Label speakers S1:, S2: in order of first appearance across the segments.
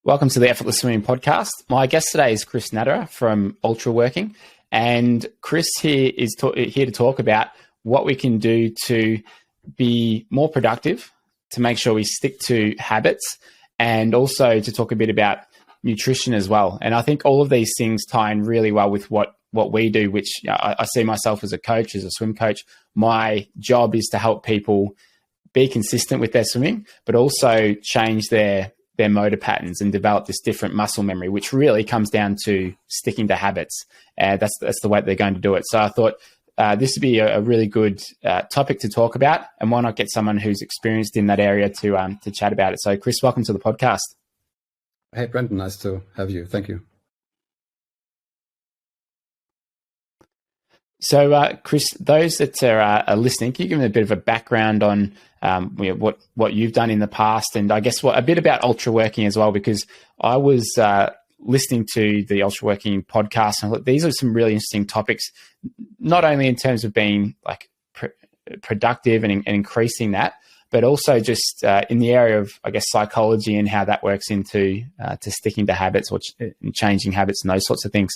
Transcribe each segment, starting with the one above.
S1: Welcome to the Effortless Swimming Podcast. My guest today is Chris Natterer from Ultraworking. And Chris here is here to talk about what we can do to be more productive, to make sure we stick to habits, and also to talk a bit about nutrition as well. And I think all of these things tie in really well with what we do, which I see myself as a coach, as a swim coach. My job is to help people be consistent with their swimming, but also change their motor patterns and develop this different muscle memory, which really comes down to sticking to habits. That's the way they're going to do it. So I thought this would be a really good topic to talk about, and why not get someone who's experienced in that area to chat about it. So Chris, welcome to the podcast.
S2: Hey, Brendan, nice to have you. Thank you.
S1: So, Chris, those that are listening, can you give them a bit of a background on what you've done in the past, and I guess a bit about Ultraworking as well? Because I was listening to the Ultraworking podcast, and I thought these are some really interesting topics, not only in terms of being like productive and increasing that, but also just in the area of, I guess, psychology and how that works into to sticking to habits or changing habits and those sorts of things.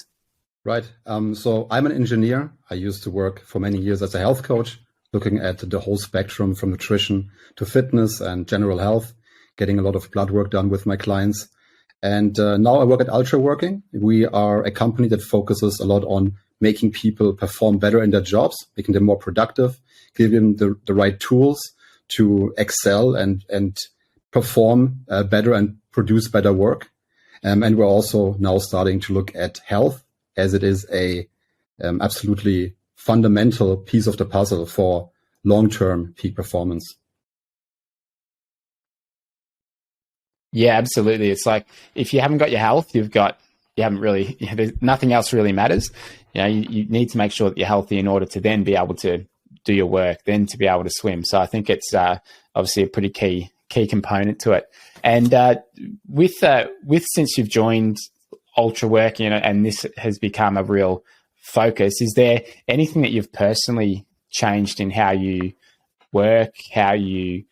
S2: Right. So I'm an engineer. I used to work for many years as a health coach, looking at the whole spectrum from nutrition to fitness and general health, getting a lot of blood work done with my clients. And now I work at Ultraworking. We are a company that focuses a lot on making people perform better in their jobs, making them more productive, giving them the right tools to excel and perform better and produce better work. And we're also now starting to look at health, as it is a absolutely fundamental piece of the puzzle for long-term peak performance.
S1: Yeah, absolutely. It's like if you haven't got your health, you haven't really, nothing else really matters. You need to make sure that you're healthy in order to then be able to do your work, then to be able to swim. So I think it's obviously a pretty key component to it. And with since you've joined Ultraworking and this has become a real focus, is there anything that you've personally changed in how you work, how you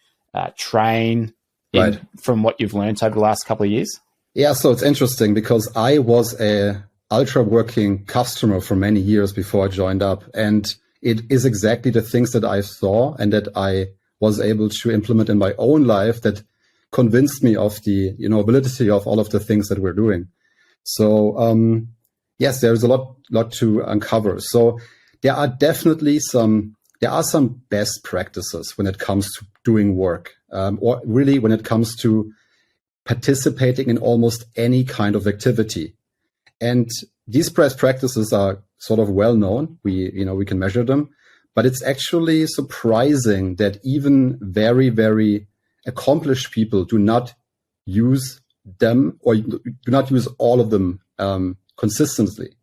S1: train,
S2: right,
S1: from what you've learned over the last couple of years?
S2: Yeah, so it's interesting because I was a Ultraworking customer for many years before I joined up, and it is exactly the things that I saw and that I was able to implement in my own life that convinced me of the validity of all of the things that we're doing. So yes, there's a lot to uncover. So there are definitely some best practices when it comes to doing work, or really when it comes to participating in almost any kind of activity. And these best practices are sort of well known. We can measure them, but it's actually surprising that even very, very accomplished people do not use them or do not use all of them consistently.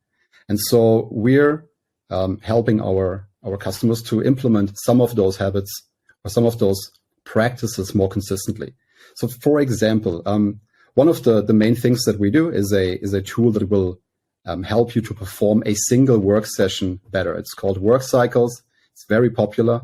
S2: And so we're helping our customers to implement some of those habits or some of those practices more consistently. So for example, one of the main things that we do is a tool that will help you to perform a single work session better. It's called Work Cycles. It's very popular.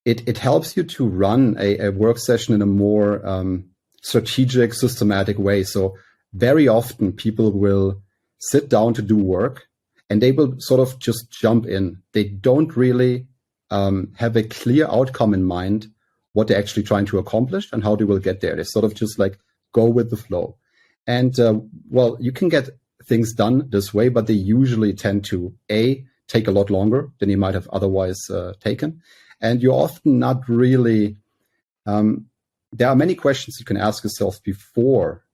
S2: It helps you to run a work session in a more strategic, systematic way. So very often people will sit down to do work and they will sort of just jump in. They don't really have a clear outcome in mind, what they're actually trying to accomplish and how they will get there. They sort of just like go with the flow. And you can get things done this way, but they usually tend to take a lot longer than you might have otherwise taken. And you're often not really, there are many questions you can ask yourself before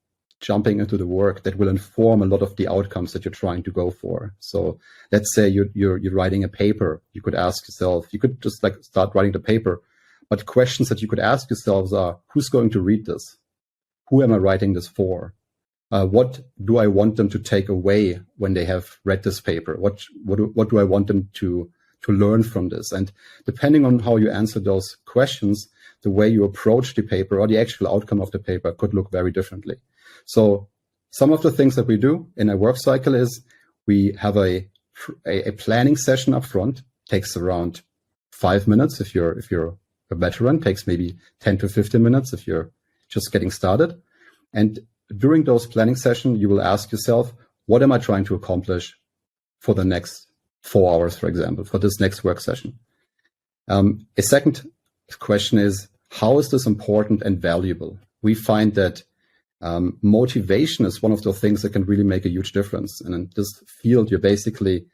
S2: jumping into the work that will inform a lot of the outcomes that you're trying to go for. So let's say you're writing a paper. You could ask yourself, you could just like start writing the paper. But questions that you could ask yourselves are, who's going to read this? Who am I writing this for? What do I want them to take away when they have read this paper? What do I want them to learn from this? And depending on how you answer those questions, the way you approach the paper or the actual outcome of the paper could look very differently. So some of the things that we do in a work cycle is we have a planning session up front. Takes around 5 minutes if you're a veteran. Takes maybe 10 to 15 minutes if you're just getting started. And during those planning sessions, you will ask yourself, what am I trying to accomplish for the next 4 hours, for example, for this next work session? A second question is, how is this important and valuable? We find that motivation is one of the things that can really make a huge difference. And in this field, you're basically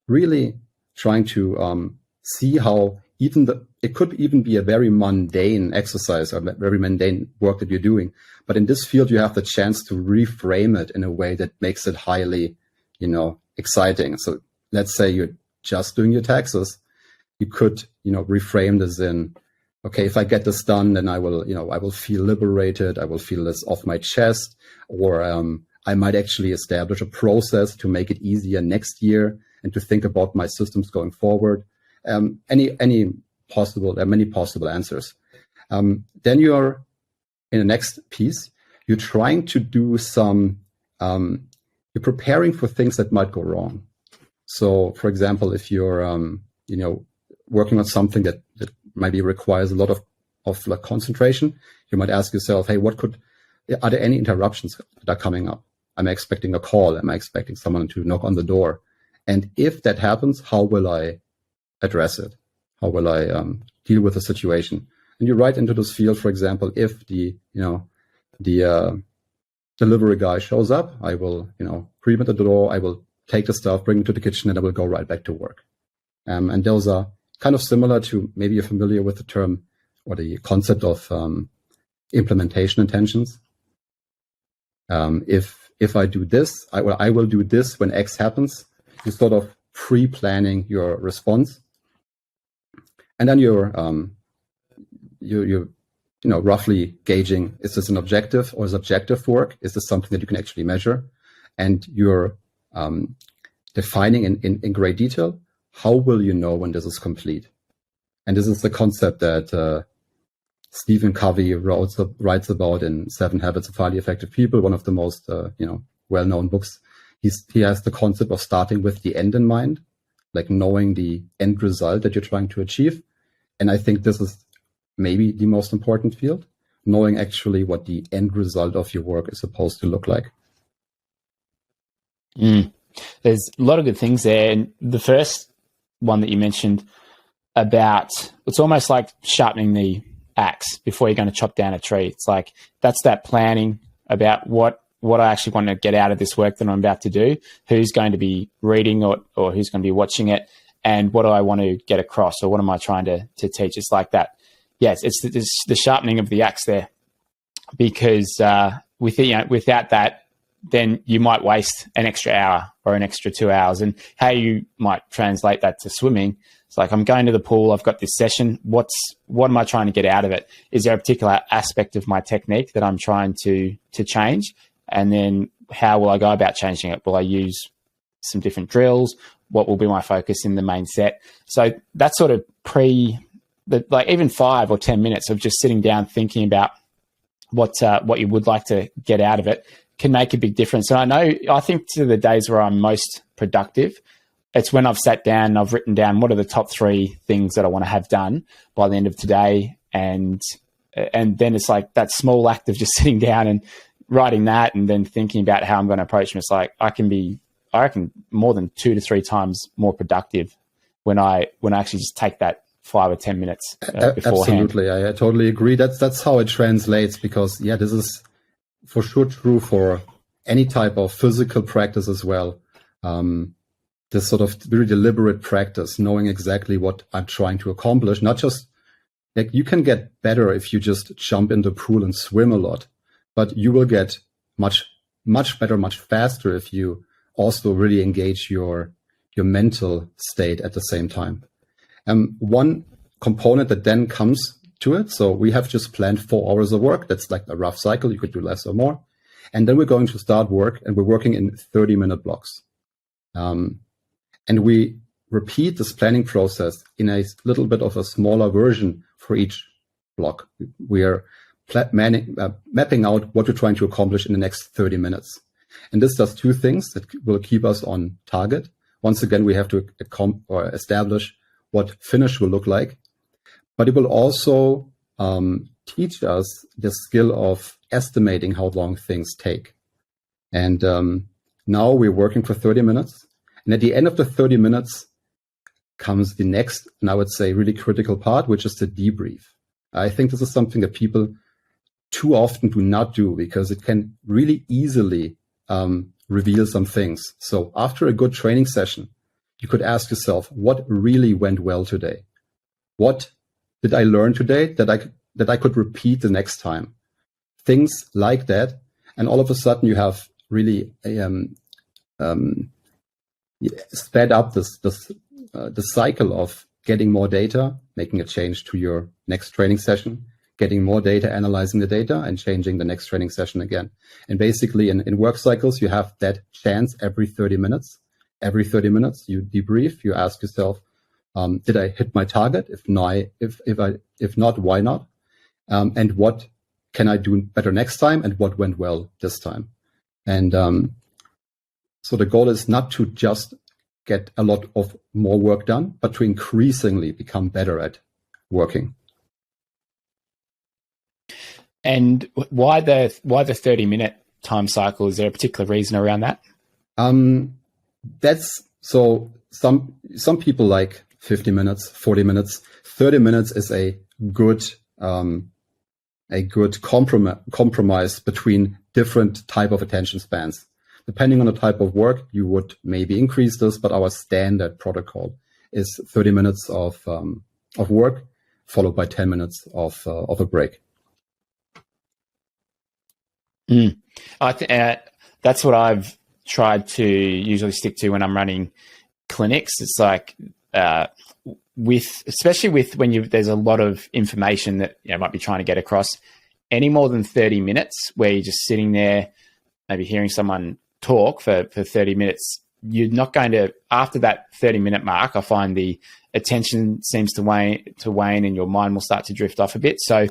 S2: really trying to see how it could even be a very mundane exercise or very mundane work that you're doing. But in this field, you have the chance to reframe it in a way that makes it highly, exciting. So let's say you're just doing your taxes. You could, reframe this in, okay, if I get this done, then I will feel liberated. I will feel this off my chest, or I might actually establish a process to make it easier next year and to think about my systems going forward. There are many possible answers. Then you're in the next piece, you're trying to do you're preparing for things that might go wrong. So for example, if you're, working on something that maybe requires a lot of like concentration, you might ask yourself, hey, are there any interruptions that are coming up? Am I expecting a call? Am I expecting someone to knock on the door? And if that happens, how will I address it? How will I deal with the situation? And you write into this field, for example, if the delivery guy shows up, I will, greet him at the door, I will take the stuff, bring it to the kitchen, and I will go right back to work. And those are kind of similar to, maybe you're familiar with the term or the concept of implementation intentions. If I do this, I will do this when X happens. You're sort of pre-planning your response, and then you're roughly gauging: is this an objective or is objective work? Is this something that you can actually measure? And you're defining in great detail, how will you know when this is complete? And this is the concept that Stephen Covey writes about in 7 Habits of Highly Effective People, one of the most well-known books. He has the concept of starting with the end in mind, like knowing the end result that you're trying to achieve. And I think this is maybe the most important field, knowing actually what the end result of your work is supposed to look like.
S1: There's a lot of good things there. And the first one that you mentioned about, it's almost like sharpening the axe before you're going to chop down a tree. It's like, that's that planning about what I actually want to get out of this work that I'm about to do, who's going to be reading or who's going to be watching it, and what do I want to get across, or what am I trying to teach? It's like that. Yes, it's the sharpening of the axe there, because without that, then you might waste an extra hour or an extra 2 hours. And how you might translate that to swimming, it's like, I'm going to the pool, I've got this session. What am I trying to get out of it? Is there a particular aspect of my technique that I'm trying to change? And then how will I go about changing it? Will I use some different drills? What will be my focus in the main set? So that's sort of like even 5 or 10 minutes of just sitting down thinking about what you would like to get out of it can make a big difference. And I think to the days where I'm most productive, it's when I've sat down and I've written down what are the top 3 things that I want to have done by the end of today. And then it's like that small act of just sitting down and writing that and then thinking about how I'm going to approach them. It's like I reckon more than 2 to 3 times more productive when I actually just take that 5 or 10 minutes beforehand.
S2: Absolutely. I totally agree. That's how it translates, because this is for sure true for any type of physical practice as well. This sort of very deliberate practice, knowing exactly what I'm trying to accomplish. Not just like, you can get better if you just jump in the pool and swim a lot, but you will get much, much better, much faster if you also really engage your mental state at the same time. One component that then comes to it. So we have just planned 4 hours of work. That's like a rough cycle. You could do less or more. And then we're going to start work, and we're working in 30-minute blocks. And we repeat this planning process in a little bit of a smaller version for each block. We are mapping out what we're trying to accomplish in the next 30 minutes. And this does 2 things that will keep us on target. Once again, we have to establish what finish will look like, but it will also teach us the skill of estimating how long things take. And now we're working for 30 minutes. And at the end of the 30 minutes comes the next, and I would say really critical part, which is the debrief. I think this is something that people too often do not do because it can really easily reveal some things. So after a good training session, you could ask yourself, what really went well today? What did I learn today that I could repeat the next time? Things like that. And all of a sudden you have really sped up the cycle of getting more data, making a change to your next training session, getting more data, analyzing the data, and changing the next training session again. And basically in work cycles, you have that chance every 30 minutes. Every 30 minutes, you debrief, you ask yourself, did I hit my target? If not, why not? And what can I do better next time? And what went well this time? And so the goal is not to just get a lot of more work done, but to increasingly become better at working.
S1: And why the 30-minute time cycle? Is there a particular reason around that?
S2: That's so some people like 50 minutes, 40 minutes, 30 minutes is a good compromise between different type of attention spans. Depending on the type of work, you would maybe increase this, but our standard protocol is 30 minutes of work followed by 10 minutes of a break.
S1: That's what I've tried to usually stick to when I'm running clinics. It's like especially when there's a lot of information that you might be trying to get across. Any more than 30 minutes where you're just sitting there, maybe hearing someone talk for 30 minutes, you're not going to, after that 30-minute mark, I find the attention seems to wane and your mind will start to drift off a bit. So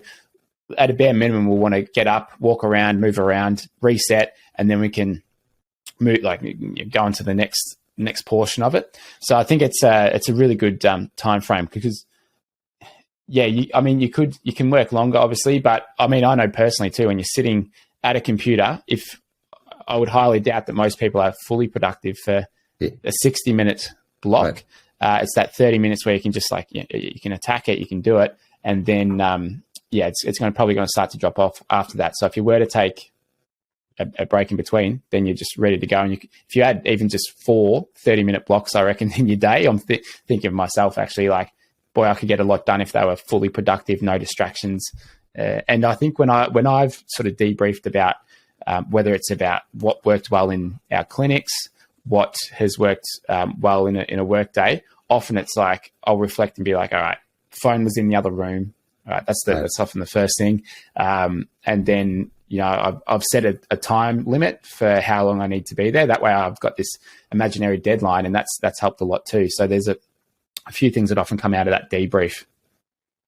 S1: at a bare minimum, we'll want to get up, walk around, move around, reset, and then we can move, go into the next portion of it. So I think it's a really good time frame because, you can work longer, obviously, but I know personally too, when you're sitting at a computer, I would highly doubt that most people are fully productive for a 60-minute block. Right. It's that 30 minutes where you can just you can attack it, you can do it, and then it's probably going to start to drop off after that. So if you were to take a break in between, then you're just ready to go. And if you had even just 4 30-minute blocks, I reckon, in your day, I'm thinking of myself actually boy, I could get a lot done if they were fully productive, no distractions. And I think when I've sort of debriefed about whether it's about what worked well in our clinics, what has worked well in a work day, often it's like I'll reflect and be like, all right, phone was in the other room. All right, that's often the first thing. And then, I've set a time limit for how long I need to be there. That way I've got this imaginary deadline, and that's helped a lot too. So there's a few things that often come out of that debrief.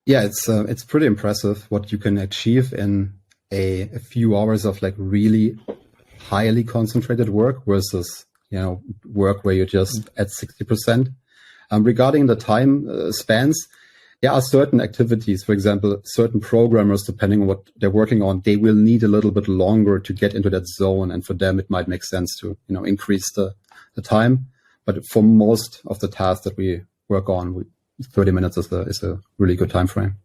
S2: Yeah, it's pretty impressive what you can achieve in a few hours of really highly concentrated work versus, work where you're just at 60%. Regarding the time spans, there are certain activities, for example, certain programmers, depending on what they're working on, they will need a little bit longer to get into that zone. And for them, it might make sense to, increase the time. But for most of the tasks that we work on, 30 minutes is a really good time frame.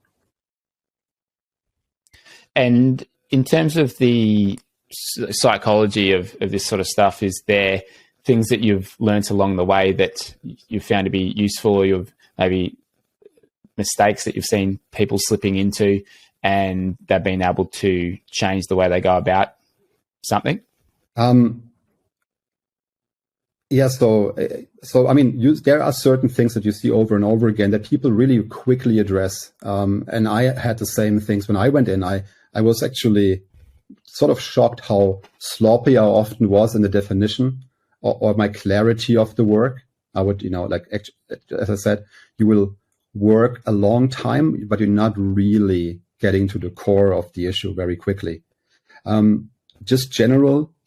S2: And
S1: in terms of the psychology of this sort of stuff, is there things that you've learned along the way that you've found to be useful, or you've maybe mistakes that you've seen people slipping into and they've been able to change the way they go about something?
S2: Yeah, so there are certain things that you see over and over again that people really quickly address. And I had the same things when I went in. I was actually sort of shocked how sloppy I often was in the definition or my clarity of the work. I would, as I said, you will work a long time, but you're not really getting to the core of the issue very quickly.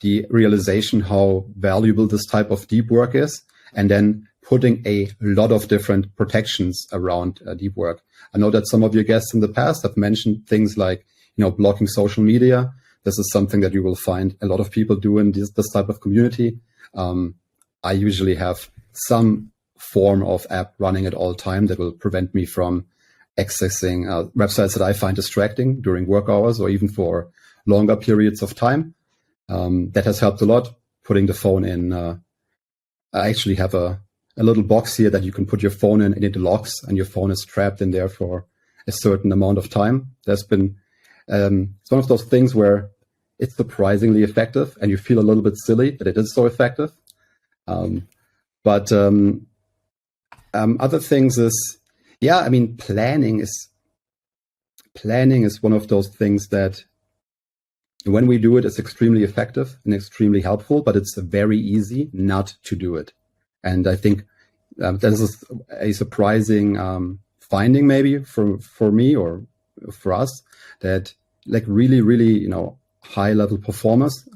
S2: The realization how valuable this type of deep work is, and then putting a lot of different protections around deep work. I know that some of your guests in the past have mentioned things like, blocking social media. This is something that you will find a lot of people do in this type of community. I usually have some form of app running at all time that will prevent me from accessing websites that I find distracting during work hours or even for longer periods of time. That has helped a lot. Putting the phone in, I actually have a little box here that you can put your phone in and it locks and your phone is trapped in there for a certain amount of time. There's been, it's one of those things where it's surprisingly effective and you feel a little bit silly that it is so effective. But other things is, planning is one of those things that when we do it, it's extremely effective and extremely helpful, but it's very easy not to do it. And I think that is a surprising finding maybe for me or for us, that like really, really, high level performers,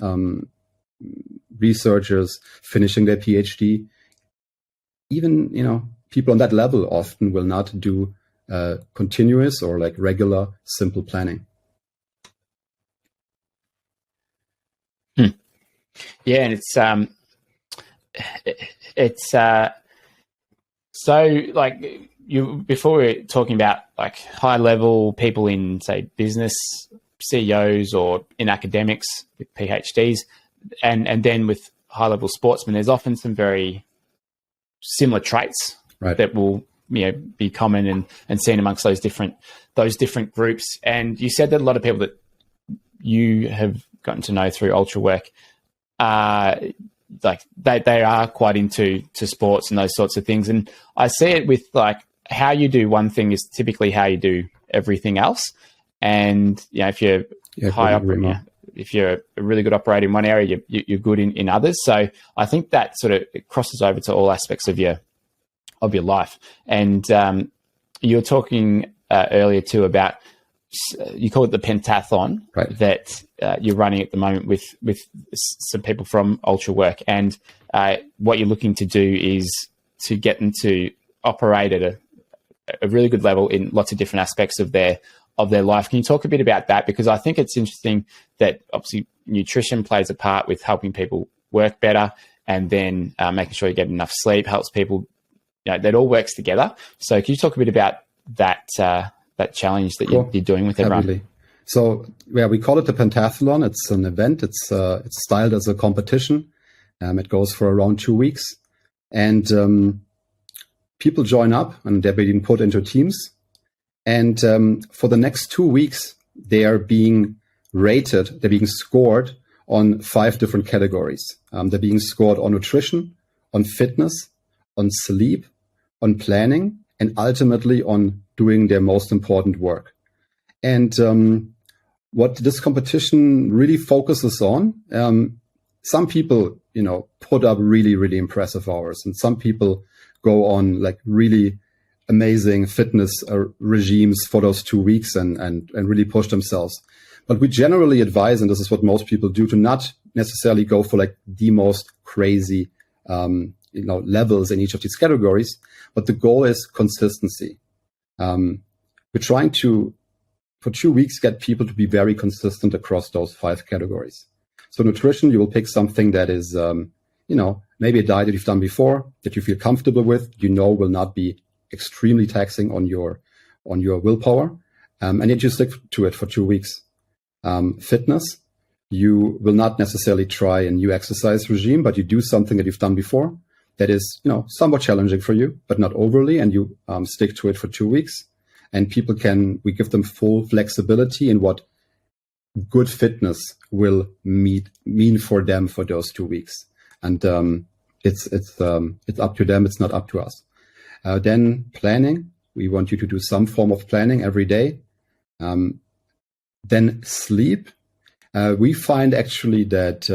S2: researchers finishing their PhD, even, people on that level often will not do continuous or like regular simple planning.
S1: Yeah, and it's so like before we were talking about like high level people in say business, CEOs, or in academics with PhDs, and then with high level sportsmen, there's often some very similar traits that will be common and seen amongst those different groups. And you said that a lot of people that you have gotten to know through Ultrawork, like they are quite into sports and those sorts of things. And I see it with like how you do one thing is typically how you do everything else. And if you're high up, if you're a really good operator in one area, you're good in others. So I think that sort of it crosses over to all aspects of your life. And you were talking earlier too about, you call it the pentathlon, that you're running at the moment with some people from Ultrawork. And what you're looking to do is to get them to operate at a really good level in lots of different aspects of their life. Can you talk a bit about that? Because I think it's interesting that obviously nutrition plays a part with helping people work better, and then making sure you get enough sleep helps people. That all works together. So can you talk a bit about that challenge that you're doing with everyone?
S2: Absolutely. So we call it the pentathlon. It's an event. It's styled as a competition. It goes for around 2 weeks, and people join up and they're being put into teams. And for the next 2 weeks, they are being rated. They're being scored on 5 different categories. They're being scored on nutrition, on fitness, on sleep, on planning, and ultimately on doing their most important work. And what this competition really focuses on, some people, put up really, really impressive hours, and some people go on like really amazing fitness regimes for those 2 weeks and really push themselves. But we generally advise, and this is what most people do, to not necessarily go for like the most crazy levels in each of these categories, but the goal is consistency. We're trying to, for 2 weeks, get people to be very consistent across those 5 categories. So nutrition, you will pick something that is, maybe a diet that you've done before, that you feel comfortable with, will not be extremely taxing on your willpower, and yet you stick to it for 2 weeks. Fitness, you will not necessarily try a new exercise regime, but you do something that you've done before that is, somewhat challenging for you, but not overly, and you stick to it for 2 weeks. And we give them full flexibility in what good fitness will mean for them for those 2 weeks. And it's up to them. It's not up to us. Then planning, we want you to do some form of planning every day. Then sleep. We find actually that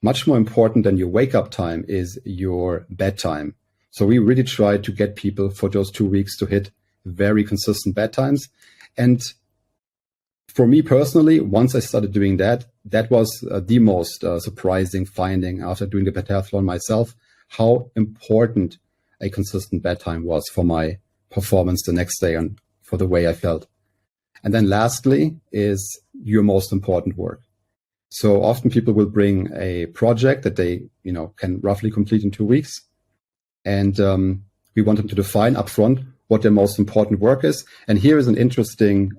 S2: much more important than your wake up time is your bedtime. So we really try to get people for those 2 weeks to hit very consistent bedtimes. And for me personally, once I started doing that, that was the most surprising finding after doing the pentathlon myself, how important a consistent bedtime was for my performance the next day and for the way I felt. And then lastly is your most important work. So often people will bring a project that they, can roughly complete in 2 weeks. And we want them to define upfront what their most important work is. And here is an interesting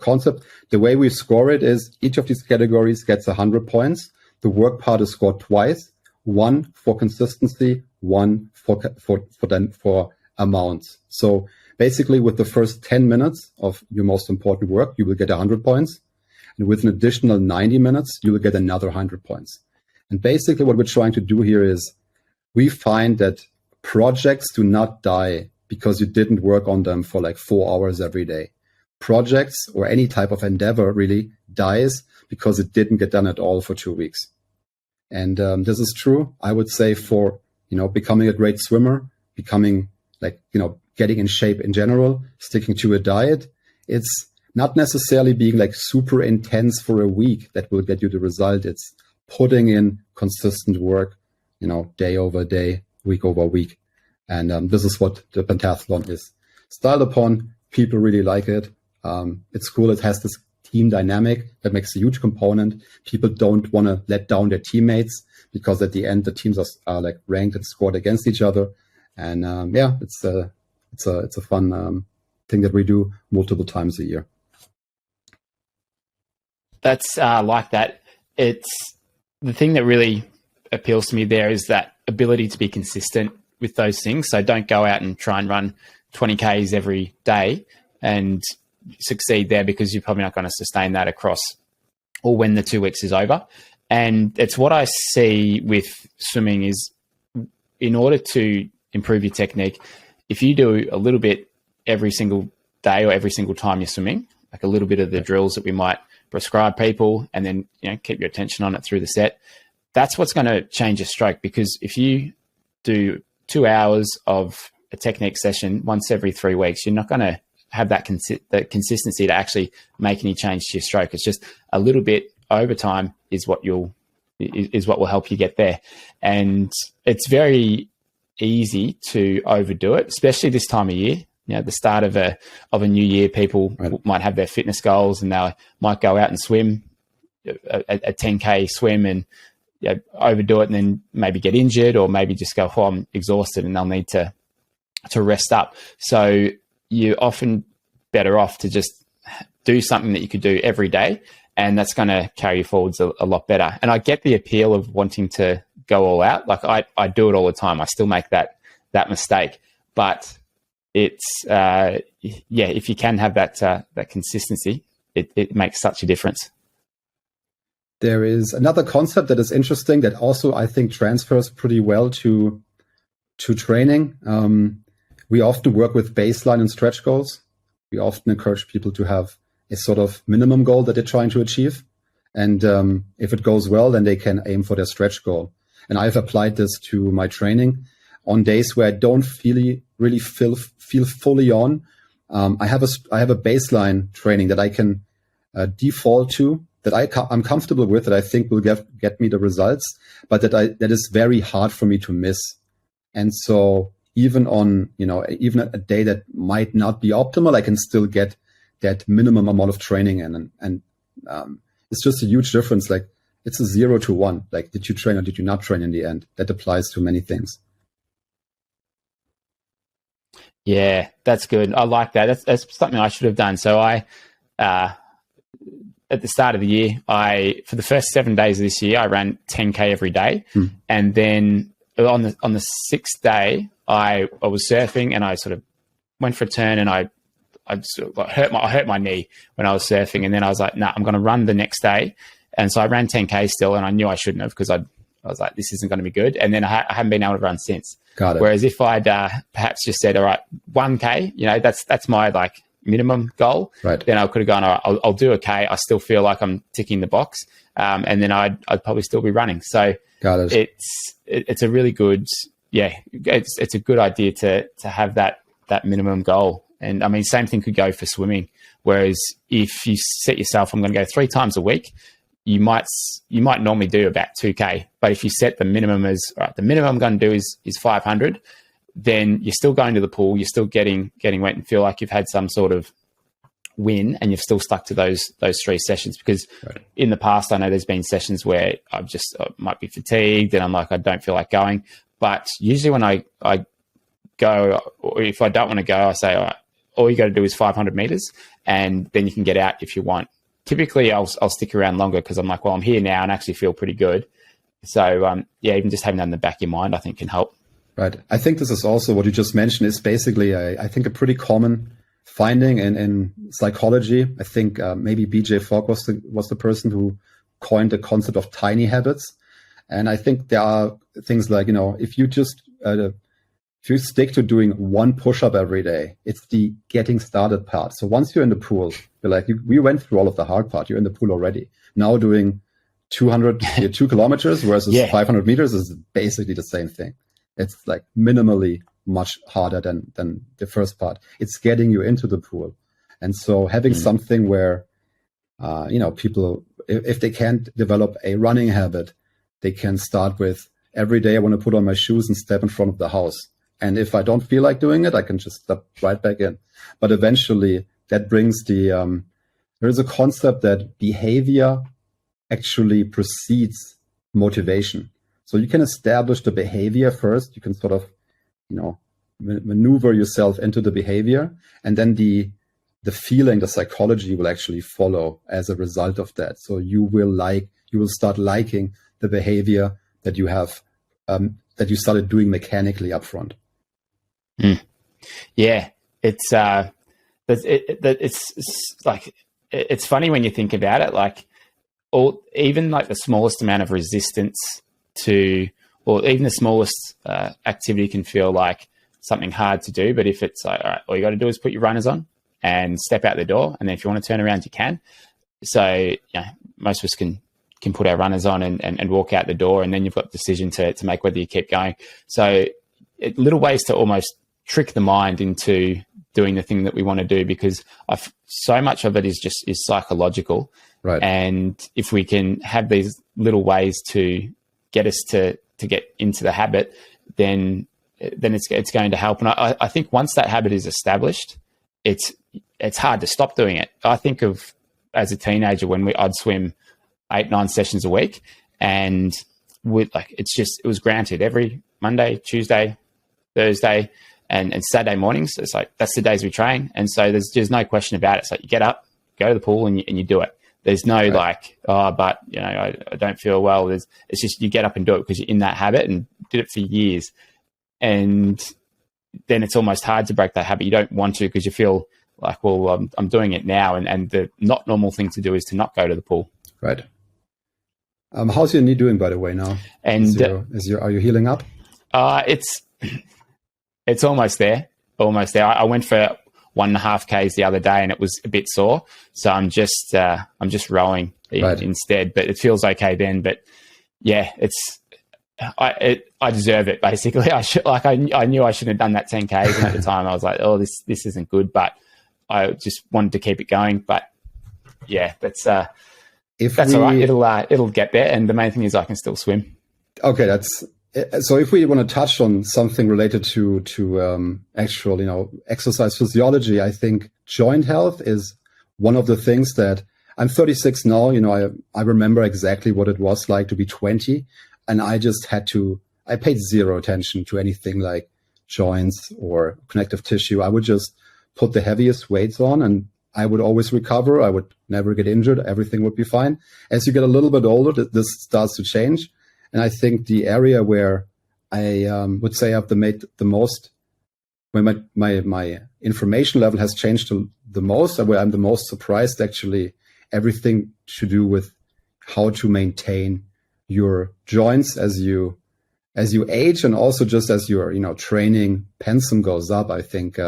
S2: concept. The way we score it is each of these categories gets 100 points. The work part is scored twice, one for consistency, one for amounts. So basically with the first 10 minutes of your most important work, you will get 100 points. And with an additional 90 minutes, you will get another 100 points. And basically what we're trying to do here is we find that projects do not die because you didn't work on them for like 4 hours every day. Projects or any type of endeavor really dies because it didn't get done at all for 2 weeks. And this is true, I would say, for, becoming a great swimmer, becoming getting in shape in general, sticking to a diet. It's not necessarily being like super intense for a week that will get you the result. It's putting in consistent work, day over day, week over week. And this is what the pentathlon is styled upon. People really like it. It's cool. It has this team dynamic that makes a huge component. People don't want to let down their teammates because at the end, the teams are like ranked and scored against each other. And it's a fun thing that we do multiple times a year.
S1: That's like that. It's the thing that really appeals to me there is that ability to be consistent with those things. So don't go out and try and run 20 Ks every day and succeed there because you're probably not going to sustain that across or when the 2 weeks is over. And it's what I see with swimming is in order to improve your technique, if you do a little bit every single day or every single time you're swimming, like a little bit of the drills that we might prescribe people and then keep your attention on it through the set, that's what's going to change your stroke. Because if you do 2 hours of a technique session once every 3 weeks, you're not going to have that consistency to actually make any change to your stroke. It's just a little bit over time is what will help you get there. And it's very easy to overdo it, especially this time of year. The start of a new year, people might have their fitness goals and they might go out and swim a 10K swim and overdo it and then maybe get injured or maybe just go, oh, I'm exhausted, and they'll need to rest up. So you're often better off to just do something that you could do every day, and that's going to carry you forwards a lot better. And I get the appeal of wanting to go all out. Like I do it all the time. I still make that mistake, but it's if you can have that consistency, it makes such a difference.
S2: There is another concept that is interesting that also I think transfers pretty well to training. We often work with baseline and stretch goals. We often encourage people to have a sort of minimum goal that they're trying to achieve. And if it goes well, then they can aim for their stretch goal. And I've applied this to my training on days where I don't really feel fully on. I have a baseline training that I can default to, that I'm comfortable with, that I think will get me the results, but that is very hard for me to miss. And so even on, even a day that might not be optimal, I can still get that minimum amount of training in. And it's just a huge difference. Like it's a 0 to 1. Like, did you train or did you not train in the end? That applies to many things.
S1: Yeah, that's good. I like that. That's something I should have done. So I, at the start of the year, for the first 7 days of this year, I ran 10K every day. And then on the 6th day, I was surfing and I sort of went for a turn and I sort of hurt my knee when I was surfing. And then I was like, I'm going to run the next day. And so I ran 10K still, and I knew I shouldn't have because I was like, this isn't going to be good. And then I haven't been able to run since.
S2: Got it.
S1: Whereas if I'd perhaps just said, all right, 1K, that's my like minimum goal.
S2: Right.
S1: Then I could have gone, all right, I'll do a K. I still feel like I'm ticking the box. And then I'd probably still be running. So
S2: got it.
S1: It's a really good, it's a good idea to have that minimum goal. And I mean, same thing could go for swimming. Whereas if you set yourself, I'm going to go 3 times a week, you might normally do about 2K, but if you set the minimum as, all right, the minimum I'm going to do is 500, then you're still going to the pool, you're still getting wet and feel like you've had some sort of win, and you've still stuck to those 3 sessions. Because in the past, I know there's been sessions where I might be fatigued and I'm like, I don't feel like going. But usually when I go, or if I don't want to go, I say, all right, all you got to do is 500 meters, and then you can get out if you want. Typically, I'll stick around longer because I'm like, well, I'm here now and actually feel pretty good. So, even just having that in the back of your mind, I think, can help.
S2: Right. I think this is also what you just mentioned is basically, I think, a pretty common finding in psychology. I think maybe BJ Fogg was the person who coined the concept of tiny habits. And I think there are things like, if you just if you stick to doing 1 push-up every day, it's the getting started part. So once you're in the pool, you're like, we went through all of the hard part. You're in the pool already. Now doing 2 kilometers versus 500 meters is basically the same thing. It's like minimally much harder than the first part. It's getting you into the pool. And so having something where, people, if they can't develop a running habit, they can start with, every day I want to put on my shoes and step in front of the house. And if I don't feel like doing it, I can just step right back in. But eventually that brings there is a concept that behavior actually precedes motivation. So you can establish the behavior first. You can sort of, maneuver yourself into the behavior, and then the feeling, the psychology will actually follow as a result of that. So you will start liking the behavior that you have, that you started doing mechanically up front.
S1: Yeah, it's like, it's funny when you think about it, like even like the smallest amount of resistance to, or even the smallest activity can feel like something hard to do. But if it's like, all right, all you got to do is put your runners on and step out the door, and then if you want to turn around, you can. So most of us can put our runners on and walk out the door, and then you've got the decision to make whether you keep going. So little ways to almost trick the mind into doing the thing that we want to do, because so much of it is psychological.
S2: Right.
S1: And if we can have these little ways to get us to get into the habit, then it's going to help. And I think once that habit is established, it's hard to stop doing it. I think of as a teenager when I'd swim 8-9 sessions a week, and it was granted every Monday, Tuesday, Thursday, and Saturday mornings. It's like, that's the days we train. And so there's no question about it. So you get up, go to the pool, and you do it. There's no like, but I don't feel well. It's just, you get up and do it because you're in that habit and did it for years. And then it's almost hard to break that habit. You don't want to, because you feel like, well, I'm doing it now. And the not normal thing to do is to not go to the pool.
S2: Right. How's your knee doing, by the way, now?
S1: And
S2: are you healing up?
S1: It's almost there. Almost there. I went for 1.5 Ks the other day, and it was a bit sore. So I'm just rowing instead, but it feels okay then. But yeah, I deserve it basically. I knew I shouldn't have done that 10 Ks, and at the time I was like, oh, this isn't good, but I just wanted to keep it going. But yeah, that's all right. It'll get there, and the main thing is I can still swim.
S2: Okay, so if we want to touch on something related to actual, exercise physiology, I think joint health is one of the things that I'm 36 now. I remember exactly what it was like to be 20, and I paid zero attention to anything like joints or connective tissue. I would just put the heaviest weights on, and I would always recover. I would never get injured. Everything would be fine. As you get a little bit older, this starts to change. And I think the area where I would say I've made the most, when my information level has changed the most, where I'm the most surprised, actually, everything to do with how to maintain your joints as you age, and also just as your training pensum goes up. I think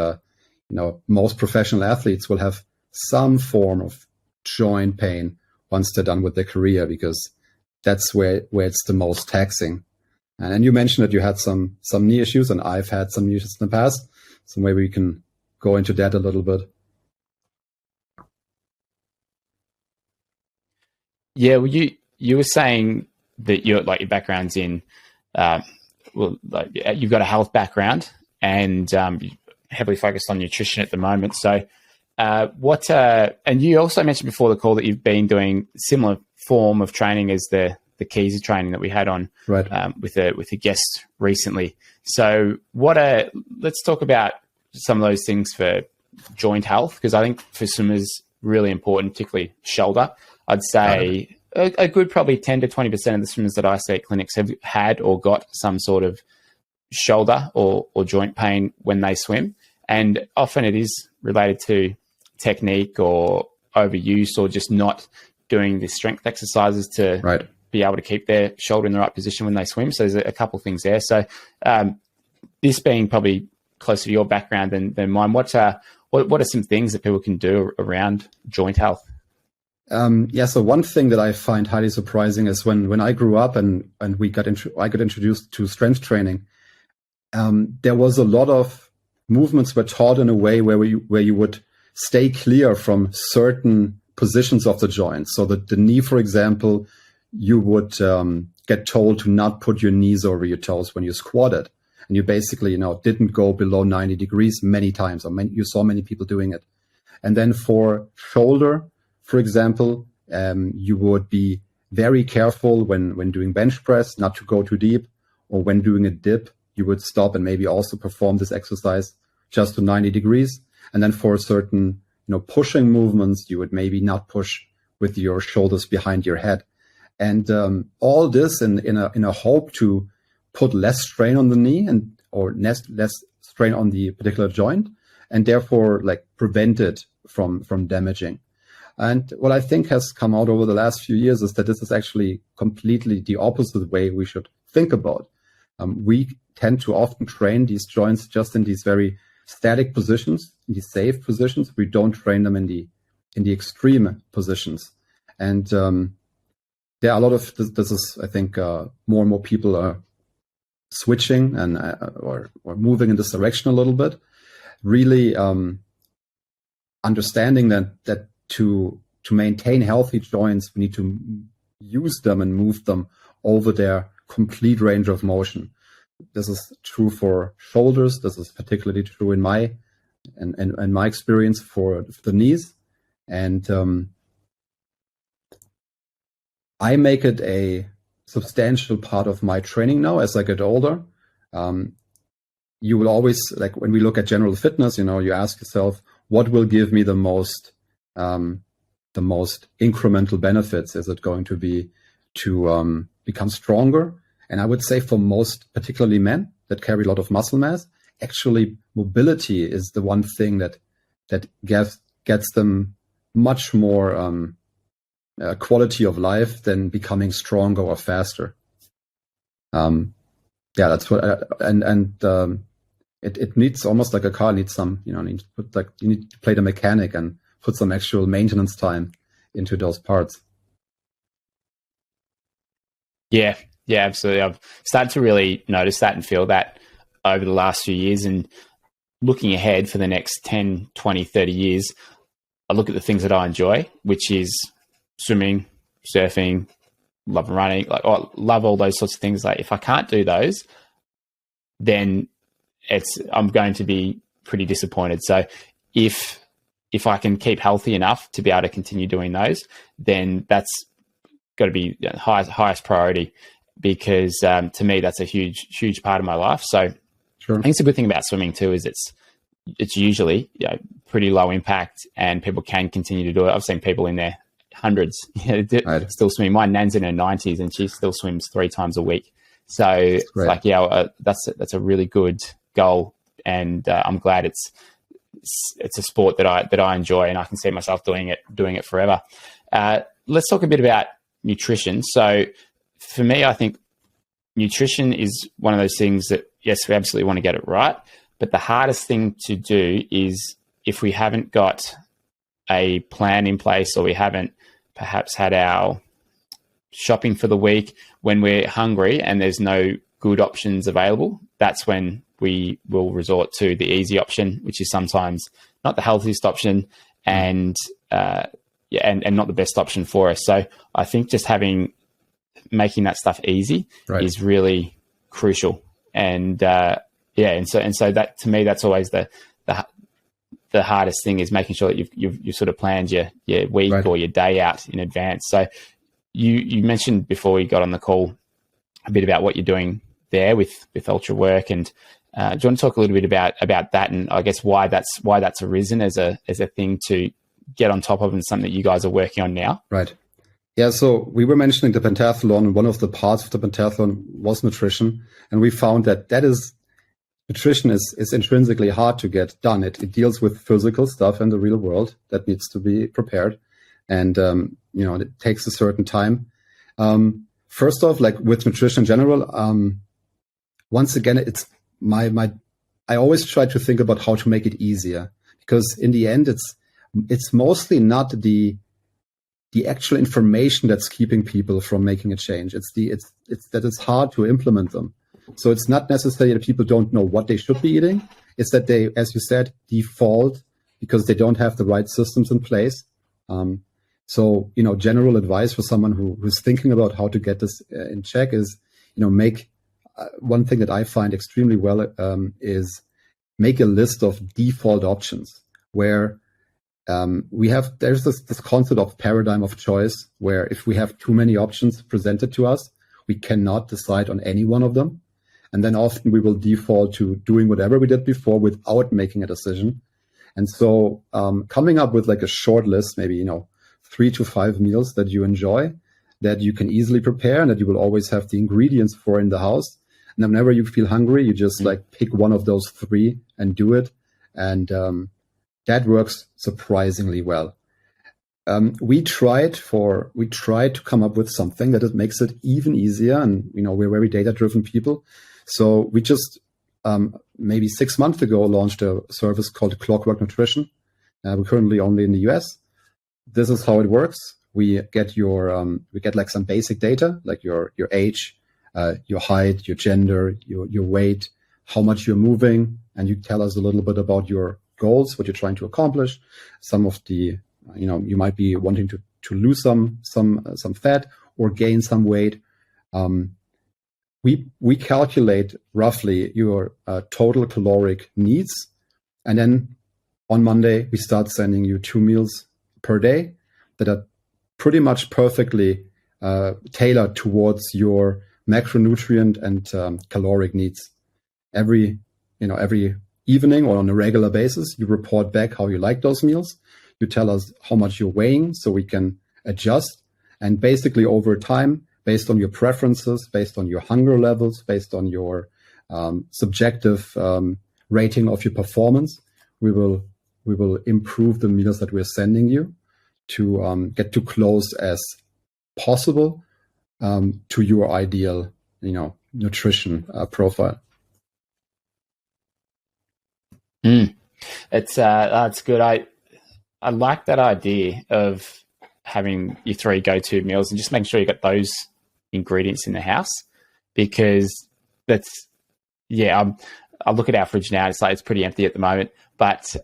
S2: most professional athletes will have some form of joint pain once they're done with their career, because that's where it's the most taxing. And you mentioned that you had some knee issues, and I've had some knee issues in the past. So maybe we can go into that a little bit.
S1: Yeah, well, you were saying that your background's in, you've got a health background and you're heavily focused on nutrition at the moment. So, and you also mentioned before the call that you've been doing similar form of training as the keys of training that we had on
S2: Right.
S1: With a guest recently. So, let's talk about some of those things for joint health, because I think for swimmers really important, particularly shoulder. I'd say a good probably 10 to 20% of the swimmers that I see at clinics have had or got some sort of shoulder or joint pain when they swim. And often it is related to technique or overuse or just not doing the strength exercises to be able to keep their shoulder in the right position when they swim. So there's a couple of things there. So this being probably closer to your background than mine, what are some things that people can do around joint health?
S2: So one thing that I find highly surprising is when I grew up and I got introduced to strength training, there was a lot of movements were taught in a way where you would stay clear from certain positions of the joint. So the knee, for example, you would get told to not put your knees over your toes when you squatted. And you basically, didn't go below 90 degrees many times. You saw many people doing it. And then for shoulder, for example, you would be very careful when doing bench press, not to go too deep, or when doing a dip, you would stop and maybe also perform this exercise just to 90 degrees. And then for certain, pushing movements, you would maybe not push with your shoulders behind your head. And all this in a hope to put less strain on the knee or less strain on the particular joint, and therefore prevent it from damaging. And what I think has come out over the last few years is that this is actually completely the opposite way we should think about. We tend to often train these joints just in these very static positions, in these safe positions. We don't train them in the extreme positions. And there are a lot of this is, I think, more and more people are switching and or moving in this direction a little bit. Really understanding that to maintain healthy joints, we need to use them and move them over their complete range of motion. This is true for shoulders. This is particularly true in my experience for the knees. And I make it a substantial part of my training now as I get older. You will always, when we look at general fitness, you ask yourself, what will give me the most incremental benefits? Is it going to be to become stronger? And I would say for most, particularly men that carry a lot of muscle mass, actually mobility is the one thing that gets them much more quality of life than becoming stronger or faster. That's what, it needs almost like a car needs some, you need to play the mechanic and put some actual maintenance time into those parts.
S1: Yeah, absolutely. I've started to really notice that and feel that over the last few years, and looking ahead for the next 10, 20, 30 years, I look at the things that I enjoy, which is swimming, surfing, love running, I love all those sorts of things. If I can't do those, then I'm going to be pretty disappointed. So if I can keep healthy enough to be able to continue doing those, then that's got to be the highest priority, because to me, that's a huge part of my life. So
S2: sure.
S1: I think it's a good thing about swimming too, is it's usually pretty low impact and people can continue to do it. I've seen people in their hundreds still swimming. My nan's in her 90s and she still swims 3 times a week. So it's that's a really good goal, and I'm glad it's a sport that I enjoy and I can see myself doing it forever. Let's talk a bit about nutrition. So for me, I think nutrition is one of those things that, yes, we absolutely want to get it right, but the hardest thing to do is if we haven't got a plan in place, or we haven't perhaps had our shopping for the week, when we're hungry and there's no good options available, that's when we will resort to the easy option, which is sometimes not the healthiest option. And and not the best option for us. So I think just making that stuff easy is really crucial. And and so that, to me, that's always the hardest thing, is making sure that you've sort of planned your week or your day out in advance. So you mentioned before we got on the call a bit about what you're doing there with Ultrawork, and do you want to talk a little bit about that, and I guess why that's arisen as a thing to get on top of, and something that you guys are working on now?
S2: Right. Yeah. So we were mentioning the pentathlon, and one of the parts of the pentathlon was nutrition, and we found that nutrition is intrinsically hard to get done. It deals with physical stuff in the real world that needs to be prepared, and it takes a certain time. First off, like with nutrition in general, once again, it's I always try to think about how to make it easier, because in the end, it's mostly not the actual information that's keeping people from making a change. It's that it's hard to implement them. So it's not necessarily that people don't know what they should be eating. It's that they, as you said, default because they don't have the right systems in place. So general advice for someone who's thinking about how to get this in check is, make one thing that I find extremely well is make a list of default options where there's this concept of paradigm of choice, where if we have too many options presented to us, we cannot decide on any one of them. And then often we will default to doing whatever we did before without making a decision. And so coming up with like a short list, maybe, 3 to 5 meals that you enjoy, that you can easily prepare, and that you will always have the ingredients for in the house. And whenever you feel hungry, you just like pick one of those 3 and do it. And that works surprisingly well. We tried to come up with something that it makes it even easier. And, we're very data-driven people. So we just maybe 6 months ago launched a service called Clockwork Nutrition. We're currently only in the US. This is how it works. We get like some basic data, like your age, your height, your gender, your weight, how much you're moving, and you tell us a little bit about your goals, what you're trying to accomplish. Some of the, you might be wanting to lose some fat or gain some weight. We calculate roughly your total caloric needs, and then on Monday we start sending you 2 meals per day that are pretty much perfectly tailored towards your macronutrient and caloric needs. Every evening or on a regular basis, you report back how you like those meals. You tell us how much you're weighing so we can adjust. And basically over time, based on your preferences, based on your hunger levels, based on your subjective rating of your performance, we will improve the meals that we're sending you to get too close as possible to your ideal, nutrition profile.
S1: That's good. I like that idea of having your 3 go-to meals and just making sure you got those ingredients in the house, because that's, I look at our fridge now, it's pretty empty at the moment, but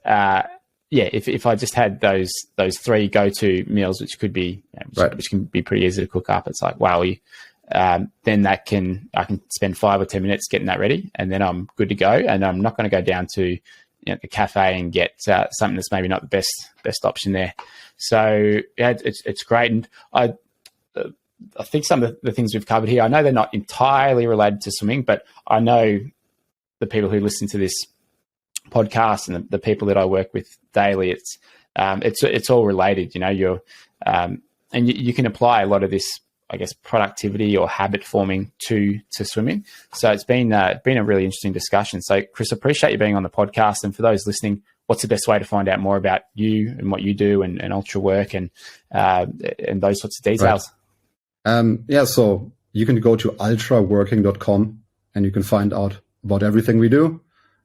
S1: if I just had those 3 go-to meals, which could be, which can be pretty easy to cook up, it's like, wow, then I can spend 5 or 10 minutes getting that ready, and then I'm good to go. And I'm not going to go down to the cafe and get something that's maybe not the best option there. So it's great. And I think some of the things we've covered here, I know they're not entirely related to swimming, but I know the people who listen to this podcast and the people that I work with daily, it's all related. You're and you can apply a lot of this, I guess, productivity or habit forming to swimming. So it's been a really interesting discussion. So Chris, appreciate you being on the podcast. And for those listening, what's the best way to find out more about you and what you do and Ultrawork and those sorts of details?
S2: Right. So you can go to ultraworking.com and you can find out about everything we do.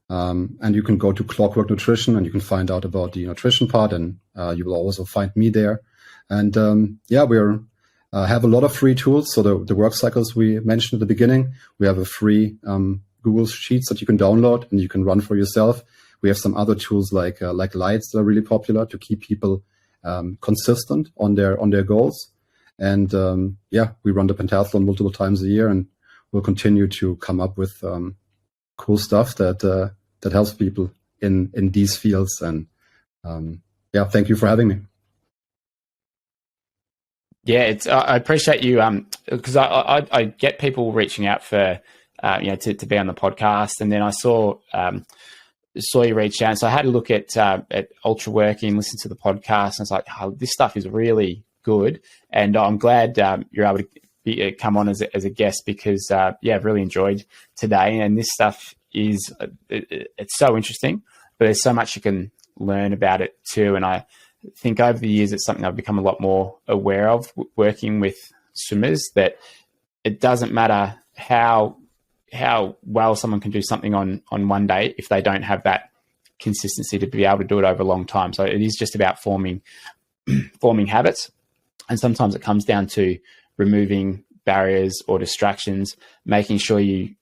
S2: And you can go to Clockwork Nutrition and you can find out about the nutrition part, and you will also find me there. And we're have a lot of free tools. So the work cycles we mentioned at the beginning, we have a free Google Sheets that you can download and you can run for yourself. We have some other tools like lights that are really popular to keep people consistent on their goals. And we run the pentathlon multiple times a year, and we'll continue to come up with cool stuff that helps people in these fields. And thank you for having me.
S1: Yeah, I appreciate you because I get people reaching out for to be on the podcast, and then I saw you reach out, so I had a look at Ultraworking, listen to the podcast, and it's like, oh, this stuff is really good, and I'm glad you're able to come on as a guest because I've really enjoyed today, and this stuff is it's so interesting, but there's so much you can learn about it too, and I think over the years it's something I've become a lot more aware of working with swimmers, that it doesn't matter how well someone can do something on one day if they don't have that consistency to be able to do it over a long time. So it is just about forming habits, and sometimes it comes down to removing barriers or distractions, making sure you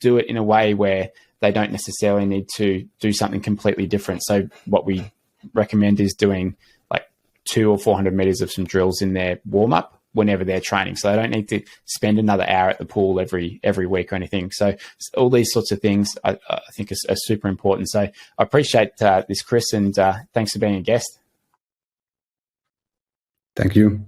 S1: do it in a way where they don't necessarily need to do something completely different. So what we recommend is doing like 200 or 400 meters of some drills in their warm up whenever they're training, so they don't need to spend another hour at the pool every week or anything. So all these sorts of things I think are super important. So I appreciate this, Chris, and thanks for being a guest.
S2: Thank you.